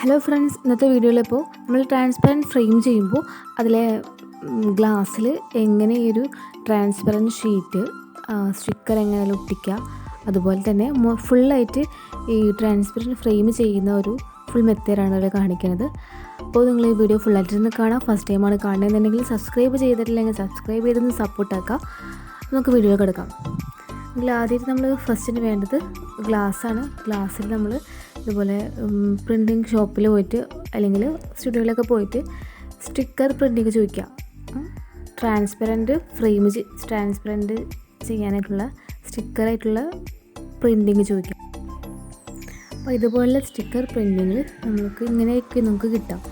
Hello friends, ഇന്നത്തെ വീഡിയോയിൽ ഇപ്പോൾ നമ്മൾ ട്രാൻസ്പെറൻറ്റ് ഫ്രെയിം ചെയ്യുമ്പോൾ അതിലെ ഗ്ലാസ്സിൽ എങ്ങനെ ഈ ഒരു ട്രാൻസ്പെറൻറ്റ് ഷീറ്റ് സ്റ്റിക്കർ എങ്ങനെ ഒട്ടിക്കുക, അതുപോലെ തന്നെ ഫുള്ളായിട്ട് ഈ ട്രാൻസ്പെറൻറ്റ് ഫ്രെയിം ചെയ്യുന്ന ഒരു ഫുൾ മെത്തേഡാണ് ഇവിടെ കാണിക്കുന്നത്. അപ്പോൾ നിങ്ങൾ ഈ വീഡിയോ ഫുള്ളായിട്ടിരുന്ന് കാണാം. ഫസ്റ്റ് ടൈമാണ് കാണുന്നതെന്നുണ്ടെങ്കിൽ സബ്സ്ക്രൈബ് ചെയ്തിട്ടില്ലെങ്കിൽ സബ്സ്ക്രൈബ് ചെയ്തൊന്ന് സപ്പോർട്ടാക്കാം. നമുക്ക് വീഡിയോ കിടക്കാം. ആദ്യമായിട്ട് നമ്മൾ ഫസ്റ്റിന് വേണ്ടത് ഗ്ലാസ്സാണ്. ഗ്ലാസ്സിൽ നമ്മൾ ഇതുപോലെ പ്രിൻറ്റിങ് ഷോപ്പിൽ പോയിട്ട് അല്ലെങ്കിൽ സ്റ്റുഡിയോയിലൊക്കെ പോയിട്ട് സ്റ്റിക്കർ പ്രിൻറ്റിങ് ചോദിക്കുക. ട്രാൻസ്പെറൻറ്റ് ചെയ്യാനായിട്ടുള്ള സ്റ്റിക്കറായിട്ടുള്ള പ്രിൻറ്റിങ് ചോദിക്കുക. അപ്പോൾ ഇതുപോലുള്ള സ്റ്റിക്കർ പ്രിൻറ്റിങ്ങിൽ ഇങ്ങനെയൊക്കെ നമുക്ക് കിട്ടാം.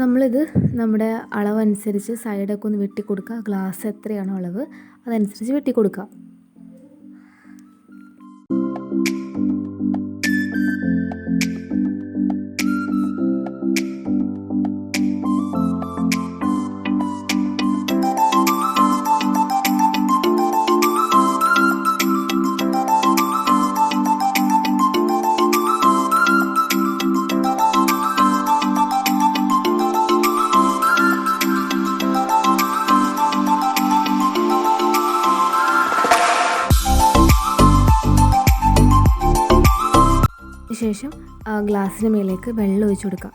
നമ്മളിത് നമ്മുടെ അളവനുസരിച്ച് സൈഡൊക്കെ ഒന്ന് വെട്ടി കൊടുക്കുക. ഗ്ലാസ് എത്രയാണോ അളവ് അതനുസരിച്ച് വെട്ടി കൊടുക്കുക. ശേഷം ആ ഗ്ലാസ്സിന് മേലേക്ക് വെള്ളം ഒഴിച്ചു കൊടുക്കാം.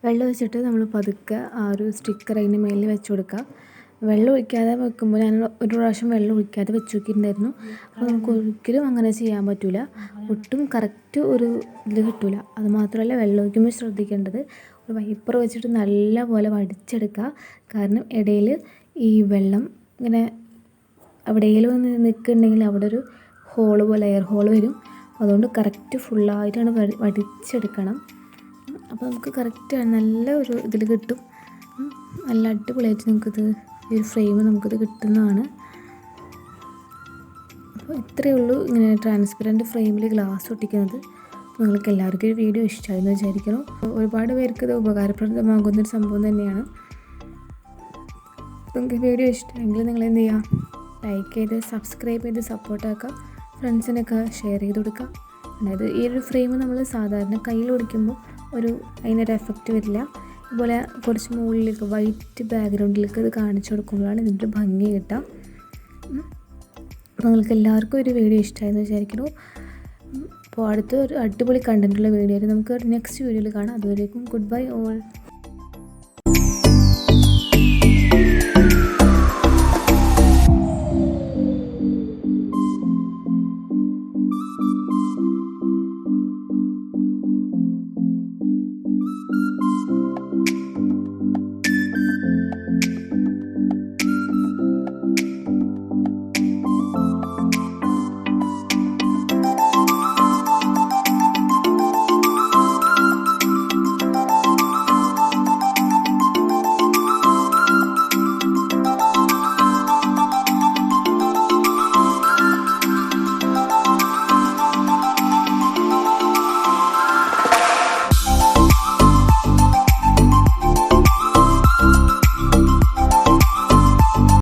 വെള്ളം ഒഴിച്ചിട്ട് നമ്മൾ പതുക്കെ ആ ഒരു സ്റ്റിക്കർ അതിൻ്റെ മേലിൽ വെച്ച് കൊടുക്കുക. വെള്ളം ഒഴിക്കാതെ വെക്കുമ്പോൾ ഞാൻ ഒരു പ്രാവശ്യം വെള്ളം ഒഴിക്കാതെ വെച്ച് നോക്കിയിട്ടുണ്ടായിരുന്നു. അപ്പോൾ നമുക്ക് ഒരിക്കലും അങ്ങനെ ചെയ്യാൻ പറ്റില്ല. ഒട്ടും കറക്റ്റ് ഒരു ഇതിൽ കിട്ടില്ല. അതുമാത്രമല്ല, വെള്ളം ഒഴിക്കുമ്പോൾ ശ്രദ്ധിക്കേണ്ടത് ഒരു വൈപ്പർ വെച്ചിട്ട് നല്ല പോലെ വടിച്ചെടുക്കുക. കാരണം ഇടയിൽ ഈ വെള്ളം ഇങ്ങനെ എവിടെയെങ്കിലും നിൽക്കുന്നുണ്ടെങ്കിൽ അവിടെ ഒരു ഹോള് പോലെ എയർ ഹോള് വരും. അതുകൊണ്ട് കറക്റ്റ് ഫുള്ളായിട്ടാണ് വടിച്ചെടുക്കണം. അപ്പോൾ നമുക്ക് കറക്റ്റ് നല്ല ഒരു ഇതിൽ കിട്ടും. നല്ല അടിപൊളിയായിട്ട് നമുക്കിത് ഈ ഒരു ഫ്രെയിം നമുക്കിത് കിട്ടുന്നതാണ്. അപ്പോൾ ഇത്രയേ ഉള്ളൂ ഇങ്ങനെ ട്രാൻസ്പെറൻറ്റ് ഫ്രെയിമിൽ ഗ്ലാസ് ഒട്ടിക്കുന്നത്. നിങ്ങൾക്ക് എല്ലാവർക്കും ഒരു വീഡിയോ ഇഷ്ടമായെന്ന് വിചാരിക്കണം. ഒരുപാട് പേർക്ക് ഇത് ഉപകാരപ്രദമാകുന്നൊരു സംഭവം തന്നെയാണ്. നിങ്ങൾക്ക് വീഡിയോ ഇഷ്ടമെങ്കിൽ നിങ്ങൾ എന്ത് ചെയ്യുക, ലൈക്ക് ചെയ്ത് സബ്സ്ക്രൈബ് ചെയ്ത് സപ്പോർട്ടാക്കുക. ഫ്രണ്ട്സിനൊക്കെ ഷെയർ ചെയ്ത് കൊടുക്കുക. അതായത് ഈ ഒരു ഫ്രെയിം നമ്മൾ സാധാരണ കയ്യിൽ ഒടിക്കുമ്പോൾ അതിനൊരു എഫക്റ്റ് വരില്ല. അതുപോലെ കുറച്ച് മുകളിലേക്ക് വൈറ്റ് ബാക്ക്ഗ്രൗണ്ടിലേക്ക് ഇത് കാണിച്ചു കൊടുക്കുമ്പോഴാണ് ഇതിൻ്റെ ഭംഗി കിട്ടുക. നിങ്ങൾക്ക് എല്ലാവർക്കും ഒരു വീഡിയോ ഇഷ്ടമായെന്ന് വിചാരിക്കുന്നു. അപ്പോൾ അടുത്ത ഒരു അടിപൊളി കണ്ടൻറ്റുള്ള വീഡിയോ നമുക്ക് നെക്സ്റ്റ് വീഡിയോയിൽ കാണാം. അതുവരേക്കും ഗുഡ് ബൈ ഓൾ.